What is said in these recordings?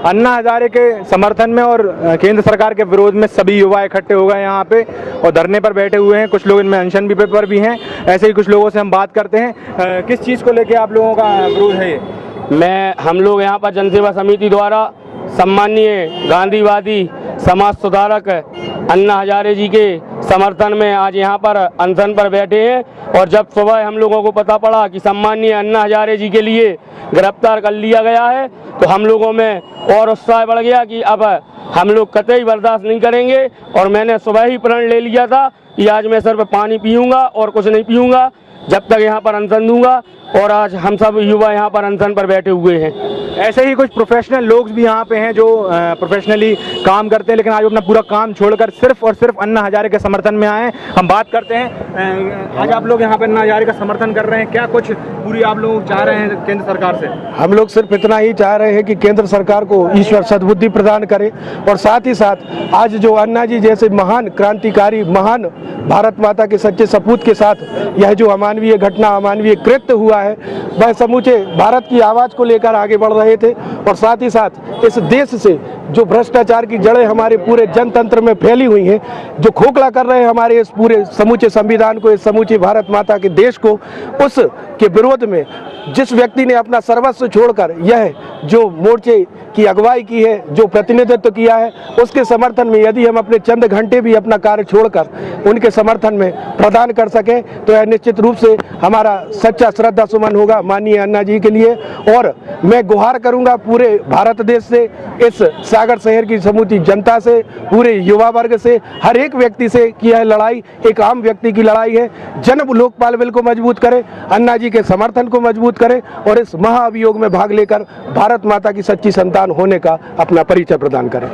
अन्ना हजारे के समर्थन में और केंद्र सरकार के विरोध में सभी युवा इकट्ठे हो गए यहाँ पे और धरने पर बैठे हुए हैं। कुछ लोग इनमें अनशन भी पर भी हैं। ऐसे ही कुछ लोगों से हम बात करते हैं। किस चीज़ को लेके आप लोगों का विरोध है ये? हम लोग यहाँ पर जनसेवा समिति द्वारा सम्माननीय गांधीवादी समाज सुधारक अन्ना हजारे जी के समर्थन में आज यहाँ पर अनशन पर बैठे हैं। और जब सुबह हम लोगों को पता पड़ा कि सम्माननीय अन्ना हजारे जी के लिए गिरफ्तार कर लिया गया है तो हम लोगों में और उत्साह बढ़ गया कि अब हम लोग कतई बर्दाश्त नहीं करेंगे। और मैंने सुबह ही प्रण ले लिया था कि आज मैं सिर्फ पानी पीऊँगा और कुछ नहीं पीऊँगा जब तक यहाँ पर अनशन दूंगा। और आज हम सब युवा यहाँ पर अनशन पर बैठे हुए हैं। ऐसे ही कुछ प्रोफेशनल लोग भी यहाँ पे हैं जो प्रोफेशनली काम करते हैं, लेकिन आज अपना पूरा काम छोड़कर सिर्फ और सिर्फ अन्ना हजारे के समर्थन में आए। हम बात करते हैं, आज आप लोग यहाँ पे अन्ना हजारे का समर्थन कर रहे हैं, क्या कुछ पूरी आप लोग चाह रहे हैं केंद्र सरकार से? हम लोग सिर्फ इतना ही चाह रहे हैं कि केंद्र सरकार को ईश्वर सद्बुद्धि प्रदान करे और साथ ही साथ आज जो अन्ना जी जैसे महान क्रांतिकारी, महान भारत माता के सच्चे सपूत के साथ यह जो अमानवीय घटना, अमानवीय कृत्य हुआ है, वह समूचे भारत की आवाज़ को लेकर आगे बढ़ रहे थे। और साथ ही साथ इस देश से जो भ्रष्टाचार की जड़ें हमारे पूरे जनतंत्र में फैली हुई हैं, जो खोखला कर रहे हैं हमारे इस पूरे समूचे संविधान को, इस समूची भारत माता के देश को, उस के विरोध में जिस व्यक्ति ने अपना सर्वस्व छोड़कर यह जो मोर्चे की अगुवाई की है, जो प्रतिनिधित्व किया है, उसके समर्थन में यदि हम अपने चंद घंटे भी अपना कार्य छोड़कर उनके समर्थन में प्रदान कर सकें तो यह निश्चित रूप से हमारा सच्चा श्रद्धा सुमन होगा माननीय अन्ना जी के लिए। और मैं गुहार करूंगा पूरे भारत देश से, इस सागर शहर की समूची जनता से, पूरे युवा वर्ग से, हर एक व्यक्ति से कि यह लड़ाई एक आम व्यक्ति की लड़ाई है। जन लोकपाल बिल को मजबूत करें, अन्ना जी के समर्थन को मजबूत करें और इस महाअभियोग में भाग लेकर भारत माता की सच्ची संतान होने का अपना परिचय प्रदान करें।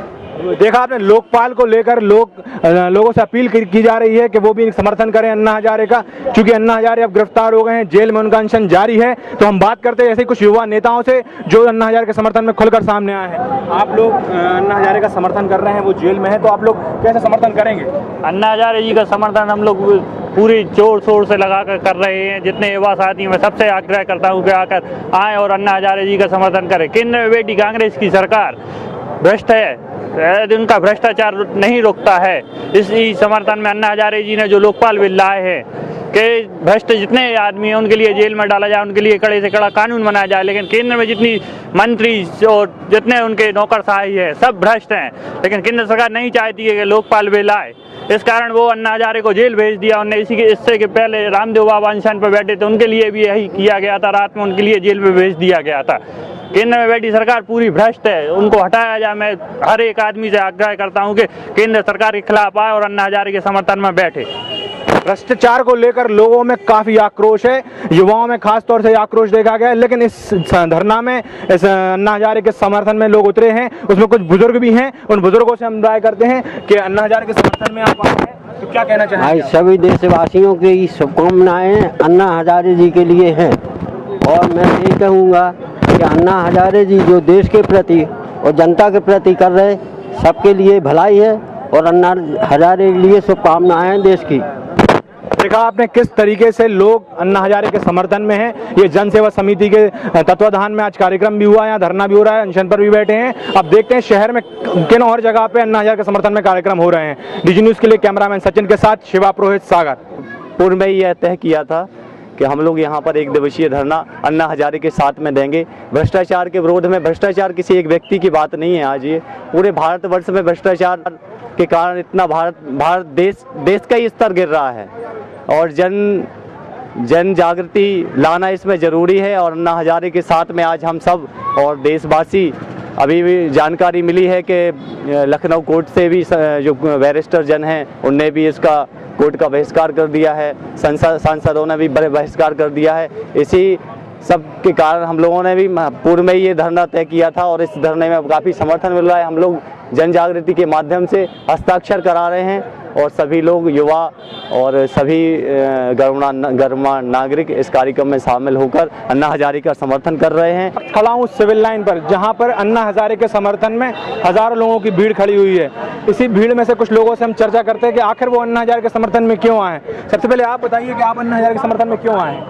देखा आपने, लोकपाल को लेकर लोगों से अपील की जा रही है कि वो भी समर्थन करें अन्ना हजारे का, क्योंकि अन्ना हजारे अब गिरफ्तार हो गए हैं, जेल में उनका अनशन जारी है। तो हम बात करते हैं ऐसे कुछ युवा नेताओं से जो अन्ना हजारे के समर्थन में खुलकर सामने आए हैं। आप लोग अन्ना हजारे का समर्थन कर रहे हैं, वो जेल में है, तो आप लोग कैसे समर्थन करेंगे? अन्ना हजारे जी का समर्थन हम लोग पूरी जोर शोर से लगा कर रहे हैं। जितने युवा साथी मैं सबसे आग्रह करता हूँ कि आकर आए और अन्ना हजारे जी का समर्थन करें। केंद्र में बैठी कांग्रेस की सरकार भ्रष्ट है, उनका भ्रष्टाचार नहीं रुकता है। इसी समर्थन में अन्ना हजारे जी ने जो लोकपाल बिल लाए हैं कि भ्रष्ट जितने आदमी हैं उनके लिए जेल में डाला जाए, उनके लिए कड़े से कड़ा कानून बनाया जाए। लेकिन केंद्र में जितनी मंत्री और जितने उनके नौकरशाही है सब भ्रष्ट हैं, लेकिन केंद्र सरकार नहीं चाहती है कि लोकपाल बिल आए। इस कारण वो अन्ना हजारे को जेल भेज दिया। उन्हें इससे के पहले रामदेव बाबा अनशन पर बैठे थे, उनके लिए भी यही किया गया था, रात में उनके लिए जेल में भेज दिया गया था। केंद्र में बैठी सरकार पूरी भ्रष्ट है, उनको हटाया जाए। मैं हर एक आदमी से आग्रह करता हूं कि केंद्र सरकार के खिलाफ आए और अन्ना हजारे के समर्थन में बैठे। भ्रष्टाचार को लेकर लोगों में काफी आक्रोश है, युवाओं में खास तौर से आक्रोश देखा गया है। लेकिन इस धरना में इस अन्ना हजारे के समर्थन में लोग उतरे हैं, उसमें कुछ बुजुर्ग भी हैं। उन बुजुर्गों से हम राय करते हैं कि अन्ना हजारे के समर्थन में आप आए हैं तो क्या कहना चाहेंगे? सभी देशवासियों की शुभकामनाएं अन्ना हजारे जी के लिए हैं और मैं यही कहूँगा कि अन्ना हजारे जी जो देश के प्रति और जनता के प्रति कर रहे सबके लिए भलाई है और अन्ना हजारे के लिए शुभकामनाएं देश की। देखा आपने किस तरीके से लोग अन्ना हजारे के समर्थन में हैं। ये जन सेवा समिति के तत्वाधान में आज कार्यक्रम भी हुआ, यहाँ धरना भी हो रहा है, अनशन पर भी बैठे हैं। अब देखते हैं शहर में किन और जगह पे अन्ना हजारे के समर्थन में कार्यक्रम हो रहे हैं। डीजी न्यूज़ के लिए कैमरामैन सचिन के साथ शिवा पुरोहित, सागर। पूर्व में यह तय किया था कि हम लोग यहाँ पर एक दिवसीय धरना अन्ना हजारे के साथ में देंगे। भ्रष्टाचार के विरोध में, भ्रष्टाचार किसी एक व्यक्ति की बात नहीं है। आज ये पूरे भारतवर्ष में भ्रष्टाचार के कारण इतना भारत देश का ही स्तर गिर रहा है और जन जागृति लाना इसमें ज़रूरी है। और अन्ना हजारे के साथ में आज हम सब और देशवासी, अभी भी जानकारी मिली है कि लखनऊ कोर्ट से भी जो बैरिस्टर जन हैं उनने भी इसका कोर्ट का बहिष्कार कर दिया है, सांसदों ने भी बहिष्कार कर दिया है। इसी सब के कारण हम लोगों ने भी पूर्व में ये धरना तय किया था और इस धरने में काफ़ी समर्थन मिल रहा है। हम लोग जन जागृति के माध्यम से हस्ताक्षर करा रहे हैं और सभी लोग, युवा और सभी गणमान्य नागरिक इस कार्यक्रम में शामिल होकर अन्ना हजारे का समर्थन कर रहे हैं। खड़ा हूँ सिविल लाइन पर, जहाँ पर अन्ना हजारे के समर्थन में हजारों लोगों की भीड़ खड़ी हुई है। इसी भीड़ में से कुछ लोगों से हम चर्चा करते हैं कि आखिर वो अन्ना हजारे के समर्थन में क्यों आए। सबसे पहले आप बताइए कि आप अन्ना हजारे के समर्थन में क्यों आए?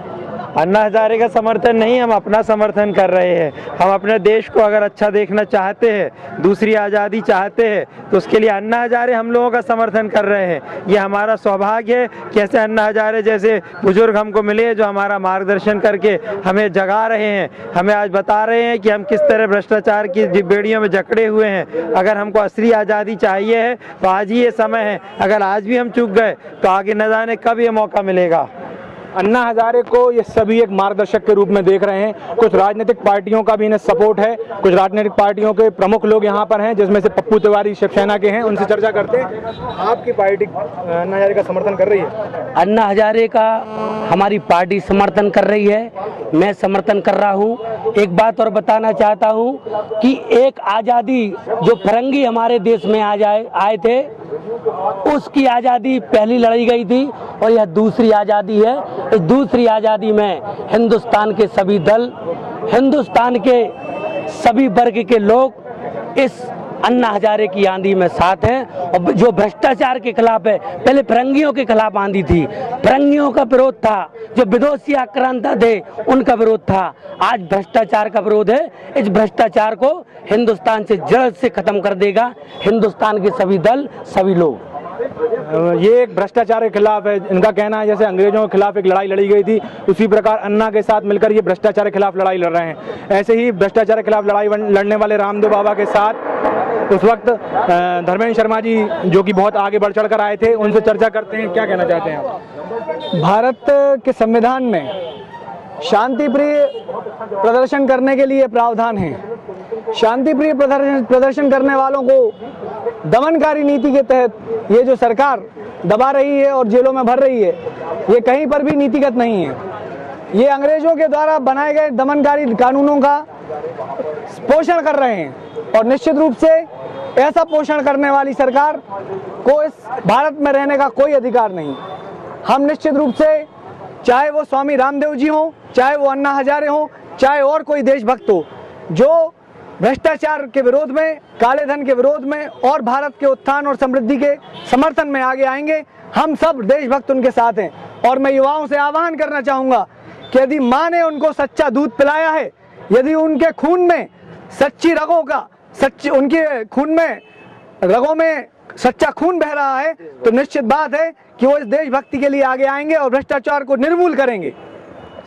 अन्ना हजारे का समर्थन नहीं, हम अपना समर्थन कर रहे हैं। हम अपने देश को अगर अच्छा देखना चाहते हैं, दूसरी आज़ादी चाहते हैं, तो उसके लिए अन्ना हजारे हम लोगों का समर्थन कर रहे हैं। ये हमारा सौभाग्य है कि ऐसे अन्ना हजारे जैसे बुजुर्ग हमको मिले जो हमारा मार्गदर्शन करके हमें जगा रहे हैं, हमें आज बता रहे हैं कि हम किस तरह भ्रष्टाचार की बेड़ियों में जकड़े हुए हैं। अगर हमको असली आज़ादी चाहिए है तो आज ही ये समय है। अगर आज भी हम चूक गए तो आगे न जाने कब ये मौका मिलेगा। अन्ना हजारे को ये सभी एक मार्गदर्शक के रूप में देख रहे हैं। कुछ राजनीतिक पार्टियों का भी इन्हें सपोर्ट है, कुछ राजनीतिक पार्टियों के प्रमुख लोग यहाँ पर हैं, जिसमें से पप्पू तिवारी शिवसेना के हैं। उनसे चर्चा करते हैं। आपकी पार्टी अन्ना हजारे का समर्थन कर रही है? अन्ना हजारे का हमारी पार्टी समर्थन कर रही है, मैं समर्थन कर रहा हूँ। एक बात और बताना चाहता हूँ कि एक आज़ादी जो फरंगी हमारे देश में आए थे, उसकी आज़ादी पहली लड़ी गई थी और यह दूसरी आज़ादी है। इस दूसरी आज़ादी में हिंदुस्तान के सभी दल, हिंदुस्तान के सभी वर्ग के लोग इस अन्ना हजारे की आंधी में साथ हैं। और जो भ्रष्टाचार के खिलाफ है, पहले फिरंगियों के खिलाफ आंधी थी, फिरंगियों का विरोध था, जो विदेशी आक्रांता थे उनका विरोध था। आज भ्रष्टाचार का विरोध है। इस भ्रष्टाचार को हिंदुस्तान से जड़ से खत्म कर देगा हिंदुस्तान के सभी दल, सभी लोग। ये एक भ्रष्टाचार के खिलाफ है। इनका कहना है जैसे अंग्रेजों के खिलाफ एक लड़ाई लड़ी गई थी, उसी प्रकार अन्ना के साथ मिलकर ये भ्रष्टाचार के खिलाफ लड़ाई लड़ रहे हैं। ऐसे ही भ्रष्टाचार के खिलाफ लड़ाई लड़ने वाले रामदेव बाबा के साथ उस वक्त धर्मेंद्र शर्मा जी जो कि बहुत आगे बढ़ चढ़ कर आए थे, उनसे चर्चा करते हैं। क्या कहना चाहते हैं आप? भारत के संविधान में शांति प्रिय प्रदर्शन करने के लिए प्रावधान है। शांति प्रिय प्रदर्शन करने वालों को दमनकारी नीति के तहत ये जो सरकार दबा रही है और जेलों में भर रही है, ये कहीं पर भी नीतिगत नहीं है। ये अंग्रेजों के द्वारा बनाए गए दमनकारी कानूनों का पोषण कर रहे हैं और निश्चित रूप से ऐसा पोषण करने वाली सरकार को इस भारत में रहने का कोई अधिकार नहीं। हम निश्चित रूप से, चाहे वो स्वामी रामदेव जी हो, चाहे वो अन्ना हजारे हो, चाहे और कोई देशभक्त हो, जो भ्रष्टाचार के विरोध में, काले धन के विरोध में और भारत के उत्थान और समृद्धि के समर्थन में आगे आएंगे। हम सब देशभक्त उनके साथ हैं। और मैं युवाओं से आह्वान करना चाहूँगा कि यदि माँ ने उनको सच्चा दूध पिलाया है, यदि उनके खून में सच्ची रगों का उनके खून में रगों में सच्चा खून बह रहा है, तो निश्चित बात है कि वो इस देशभक्ति के लिए आगे आएंगे और भ्रष्टाचार को निर्मूल करेंगे।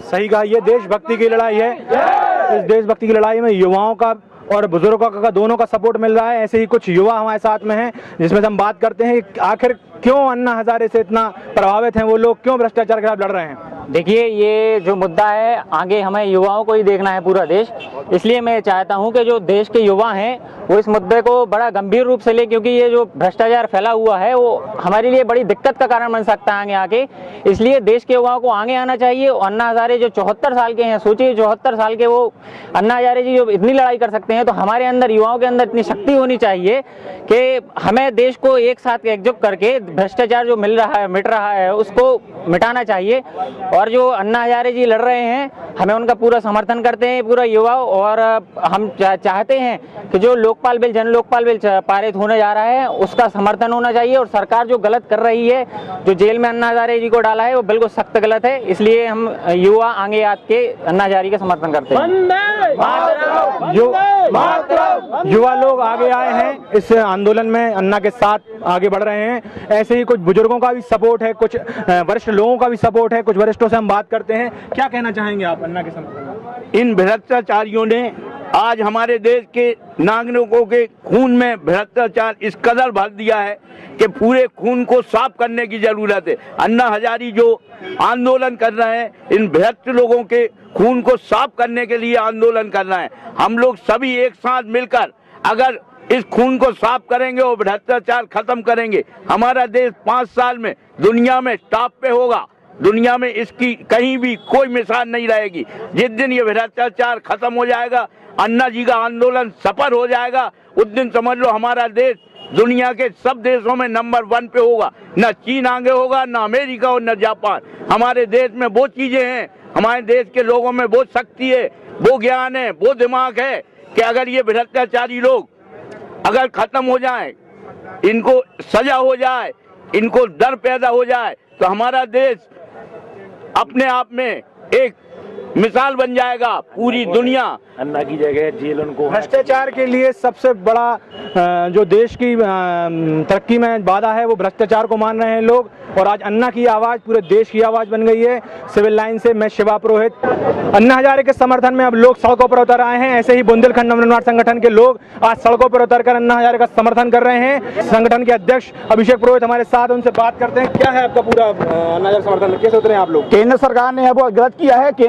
सही कहा, ये देशभक्ति की लड़ाई है। इस देशभक्ति की लड़ाई में युवाओं का और बुजुर्गों का दोनों का सपोर्ट मिल रहा है। ऐसे ही कुछ युवा हमारे साथ में हैं, जिसमें से हम बात करते हैं कि आखिर क्यों अन्ना हजारे से इतना प्रभावित हैं वो लोग, क्यों भ्रष्टाचार के खिलाफ लड़ रहे हैं। देखिए, ये जो मुद्दा है आगे हमें युवाओं को ही देखना है, पूरा देश। इसलिए मैं चाहता हूं कि जो देश के युवा हैं वो इस मुद्दे को बड़ा गंभीर रूप से ले, क्योंकि ये जो भ्रष्टाचार फैला हुआ है वो हमारे लिए बड़ी दिक्कत का कारण बन सकता है आगे आके। इसलिए देश के युवाओं को आगे आना चाहिए। अन्ना हजारे जो 74 साल के हैं, सोचिए 74 साल के वो अन्ना हजारे जी जो इतनी लड़ाई कर सकते हैं, तो हमारे अंदर, युवाओं के अंदर इतनी शक्ति होनी चाहिए कि हमें देश को एक साथ एकजुट करके भ्रष्टाचार जो मिट रहा है उसको मिटाना चाहिए। और जो अन्ना हजारे जी लड़ रहे हैं, हमें उनका पूरा समर्थन करते हैं पूरा युवा। और हम चाहते हैं कि जो लोकपाल बिल, जन लोकपाल बिल पारित होने जा रहा है, उसका समर्थन होना चाहिए। और सरकार जो गलत कर रही है, जो जेल में अन्ना हजारे जी को डाला है, वो बिल्कुल सख्त गलत है। इसलिए हम युवा आगे आके अन्ना हजारे का समर्थन करते हैं। युवा लोग आगे आए हैं इस आंदोलन में, अन्ना के साथ आगे बढ़ रहे हैं। ऐसे ही कुछ बुजुर्गों का भी सपोर्ट है, कुछ वरिष्ठ लोगों का भी सपोर्ट है। कुछ वरिष्ठों से हम बात करते हैं। क्या कहना चाहेंगे आप अन्ना के समर्थन में? इन भ्रष्टाचारियों ने आज हमारे देश के नागरिकों के खून में भ्रष्टाचार इस कदर भर दिया है कि पूरे खून को साफ करने की जरूरत है। अन्ना हजारे जो आंदोलन कर रहे हैं, इन भ्रष्ट लोगों के खून को साफ करने के लिए आंदोलन कर रहे हैं। हम लोग सभी एक साथ मिलकर अगर इस खून को साफ करेंगे और भ्रष्टाचार खत्म करेंगे, हमारा देश 5 साल में दुनिया में टॉप पे होगा। दुनिया में इसकी कहीं भी कोई मिसाल नहीं रहेगी। जिस दिन ये भ्रष्टाचार खत्म हो जाएगा, अन्ना जी का आंदोलन सफल हो जाएगा, उस दिन समझ लो हमारा देश दुनिया के सब देशों में नंबर 1 पे होगा। न चीन आगे होगा, न अमेरिका और न जापान। हमारे देश में वो चीजें हैं, हमारे देश के लोगों में वो शक्ति है, वो ज्ञान है, वो दिमाग है कि अगर ये भ्रष्टाचारी लोग अगर खत्म हो जाए, इनको सजा हो जाए, इनको डर पैदा हो जाए, तो हमारा देश अपने आप में एक मिसाल बन जाएगा पूरी दुनिया। अन्ना की जगह जेल उनको। भ्रष्टाचार के लिए सबसे बड़ा जो देश की तरक्की में बाधा है वो भ्रष्टाचार को मान रहे हैं लोग, और आज अन्ना की आवाज पूरे देश की आवाज बन गई है। सिविल लाइन से मैं शिवा पुरोहित। अन्ना हजारे के समर्थन में अब लोग सड़कों पर उतर आए हैं। ऐसे ही बुंदेलखंड नवनिर्माण संगठन के लोग आज सड़कों पर उतरकर अन्ना हजारे का समर्थन कर रहे हैं। संगठन के अध्यक्ष अभिषेक पुरोहित हमारे साथ, उनसे बात करते हैं। क्या है आपका पूरा अन्ना हजारे समर्थन, कैसे उतरे आप लोग? केंद्र सरकार ने अब गलत किया है कि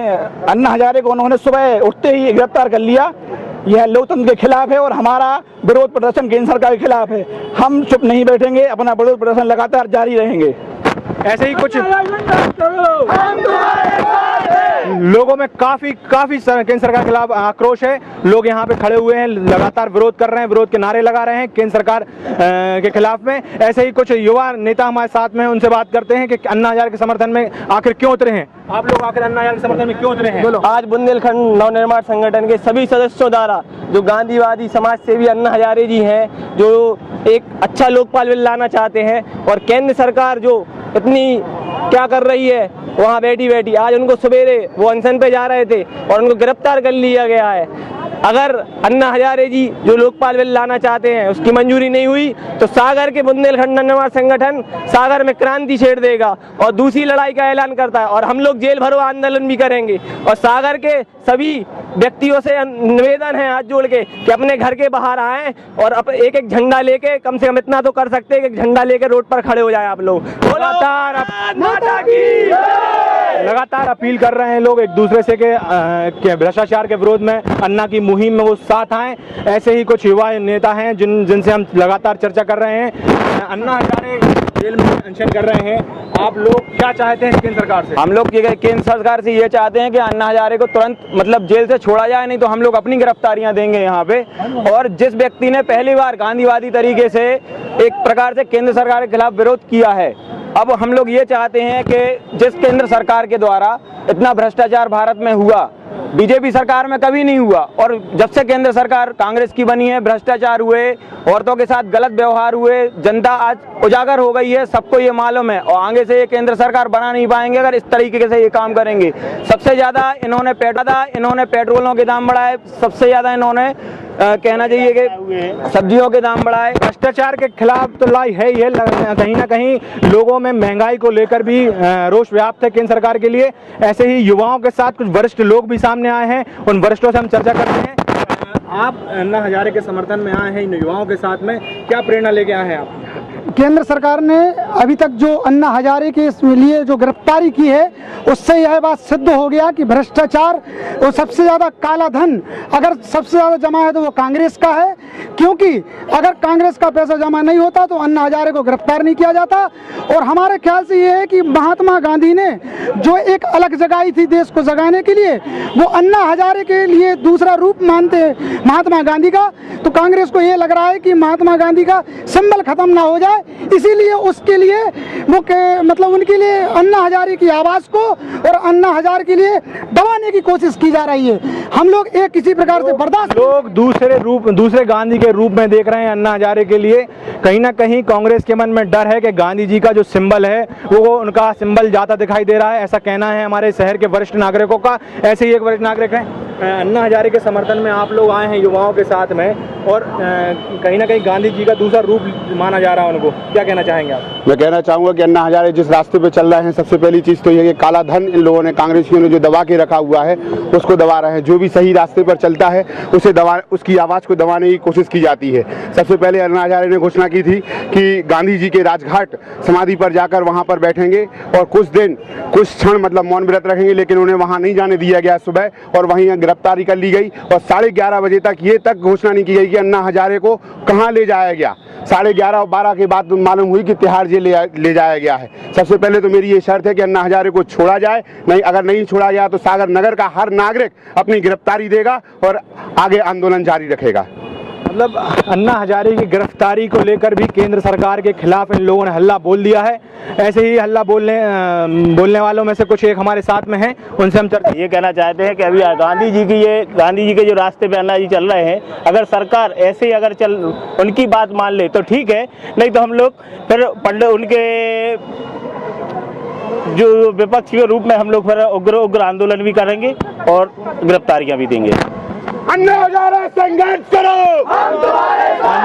अन्ना हजारे को उन्होंने सुबह उठते ही गिरफ्तार कर लिया। यह लोकतंत्र के खिलाफ है और हमारा विरोध प्रदर्शन केंद्र सरकार के खिलाफ है। हम चुप नहीं बैठेंगे, अपना विरोध प्रदर्शन लगातार जारी रहेंगे। ऐसे ही कुछ लोगों में काफी केंद्र सरकार के खिलाफ आक्रोश है। लोग यहाँ पे खड़े हुए हैं, लगातार विरोध कर रहे हैं, विरोध के नारे लगा रहे हैं केंद्र सरकार के खिलाफ में। ऐसे ही कुछ युवा नेता हमारे साथ में, उनसे बात करते हैं कि अन्ना हजारे के समर्थन में आखिर क्यों उतरे हैं आप लोग, आखिर अन्ना हजारे के समर्थन में क्यों उतरे हैं? आज बुंदेलखंड नवनिर्माण संगठन के सभी सदस्यों द्वारा जो गांधीवादी समाज सेवी अन्ना हजारे जी हैं, जो एक अच्छा लोकपाल बिल लाना चाहते हैं, और केंद्र सरकार जो इतनी क्या कर रही है वहाँ बैठी बैठी, आज उनको सवेरे वो अनशन पे जा रहे थे और उनको गिरफ्तार कर लिया गया है। अगर अन्ना हजारे जी जो लोकपाल बिल लाना चाहते हैं उसकी मंजूरी नहीं हुई तो सागर के बुंदेलखंड नवनिर्माण संगठन सागर में क्रांति छेड़ देगा और दूसरी लड़ाई का ऐलान करता है, और हम लोग जेल भरो आंदोलन भी करेंगे। और सागर के सभी व्यक्तियों से निवेदन है हाथ जोड़ के कि अपने घर के बाहर आएं और एक एक झंडा लेके, कम से कम इतना तो कर सकते हैं कि झंडा लेके रोड पर खड़े हो जाए आप लोग। लगातार अपील कर रहे हैं लोग एक दूसरे से कि भ्रष्टाचार के विरोध में अन्ना की मुहिम में वो साथ आए। ऐसे ही कुछ युवा नेता हैं जिनसे हम लगातार चर्चा कर रहे हैं। अन्ना हजारे जेल में अनशन कर रहे हैं, आप लोग क्या चाहते हैं केंद्र सरकार से? हम लोग केंद्र सरकार से ये चाहते हैं कि अन्ना हजारे को तुरंत मतलब जेल से छोड़ा जाए, नहीं तो हम लोग अपनी गिरफ्तारियां देंगे यहाँ पे। और जिस व्यक्ति ने पहली बार गांधीवादी तरीके से एक प्रकार से केंद्र सरकार के खिलाफ विरोध किया है, अब हम लोग ये चाहते हैं कि जिस केंद्र सरकार के द्वारा इतना भ्रष्टाचार भारत में हुआ, बीजेपी सरकार में कभी नहीं हुआ, और जब से केंद्र सरकार कांग्रेस की बनी है भ्रष्टाचार हुए, औरतों के साथ गलत व्यवहार हुए, जनता आज उजागर हो गई है, सबको ये मालूम है। और आगे से ये केंद्र सरकार बना नहीं पाएंगे अगर इस तरीके से ये काम करेंगे। सबसे ज्यादा इन्होंने पेट्रोलों के दाम बढ़ाए, सबसे ज्यादा इन्होंने कहना चाहिए कि सब्जियों के दाम बढ़ाए। भ्रष्टाचार के खिलाफ तो लड़ाई है ही है, कहीं ना कहीं लोगों में महंगाई को लेकर भी रोष व्याप्त है केंद्र सरकार के लिए। ऐसे ही युवाओं के साथ कुछ वरिष्ठ लोग भी सामने आए हैं, उन वरिष्ठों से हम चर्चा करते हैं। आप अन्ना हजारे के समर्थन में आए हैं इन युवाओं के साथ में, क्या प्रेरणा लेके आए हैं आप? केंद्र सरकार ने अभी तक जो अन्ना हजारे के लिए जो गिरफ्तारी की है उससे यह बात सिद्ध हो गया कि भ्रष्टाचार और सबसे ज़्यादा काला धन अगर सबसे ज़्यादा जमा है तो वो कांग्रेस का है, क्योंकि अगर कांग्रेस का पैसा जमा नहीं होता तो अन्ना हजारे को गिरफ्तार नहीं किया जाता। और हमारे ख्याल से ये है कि महात्मा गांधी ने जो एक अलग जगाई थी देश को जगाने के लिए, वो अन्ना हजारे के लिए दूसरा रूप मानते हैं महात्मा गांधी का। तो कांग्रेस को ये लग रहा है कि महात्मा गांधी का सिंबल खत्म ना हो जाए, इसीलिए उसके लिए वो मतलब उनके लिए अन्ना हजारे की आवाज़ को और अन्ना हजारे के लिए दबाने की कोशिश की जा रही है। हम लोग एक किसी प्रकार से बर्दाश्त, लोग दूसरे गांधी के रूप में देख रहे हैं अन्ना हजारे के लिए। कहीं ना कहीं कांग्रेस के मन में डर है कि गांधी जी का जो सिंबल है वो उनका सिंबल जाता दिखाई दे रहा है, ऐसा कहना है हमारे शहर के वरिष्ठ नागरिकों का। ऐसे ही एक वरिष्ठ नागरिक है, अन्ना हजारे के समर्थन में आप लोग आए हैं युवाओं के साथ में, और कहीं ना कहीं गांधी जी का दूसरा रूप माना जा रहा है उनको, क्या कहना चाहेंगे आप? मैं कहना चाहूँगा कि अन्ना हजारे जिस रास्ते पे चल रहे हैं, सबसे पहली चीज़ तो ये है कि काला धन इन लोगों ने, कांग्रेसियों ने जो दबा के रखा हुआ है उसको दबा रहे हैं। जो भी सही रास्ते पर चलता है उसकी आवाज़ को दबाने की कोशिश की जाती है। सबसे पहले अन्ना हजारे ने घोषणा की थी कि गांधी जी के राजघाट समाधि पर जाकर वहाँ पर बैठेंगे और कुछ क्षण मतलब मौन व्रत रखेंगे, लेकिन उन्हें वहाँ नहीं जाने दिया गया सुबह, और वहीं गिरफ्तारी कर ली गई। और 11:30 बजे तक ये तक घोषणा नहीं की गई कि अन्ना हजारे को कहाँ ले जाया गया। 11:30 और 12 के बाद मालूम हुई कि तिहाड़ जेल ले जाया गया है। सबसे पहले तो मेरी ये शर्त है कि अन्ना हजारे को छोड़ा जाए, अगर नहीं छोड़ा गया तो सागर नगर का हर नागरिक अपनी गिरफ्तारी देगा और आगे आंदोलन जारी रखेगा। मतलब अन्ना हजारे की गिरफ्तारी को लेकर भी केंद्र सरकार के खिलाफ इन लोगों ने हल्ला बोल दिया है। ऐसे ही हल्ला बोलने वालों में से कुछ एक हमारे साथ में हैं, उनसे हम ये कहना चाहते हैं कि अभी गांधी जी के जो रास्ते पे अन्ना जी चल रहे हैं, अगर सरकार ऐसे ही अगर उनकी बात मान ले तो ठीक है, नहीं तो हम लोग फिर उनके जो विपक्ष के रूप में हम लोग फिर उग्र आंदोलन भी करेंगे और गिरफ्तारियां भी देंगे। अन्ना हजारे संघर्ष करो,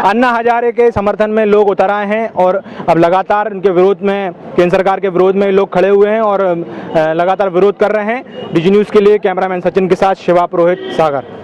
अन्ना हजारे के समर्थन में लोग उतर आए हैं और अब लगातार उनके विरोध में, केंद्र सरकार के विरोध में लोग खड़े हुए हैं और लगातार विरोध कर रहे हैं। डीजी न्यूज़ के लिए कैमरामैन सचिन के साथ शिवा पुरोहित, सागर।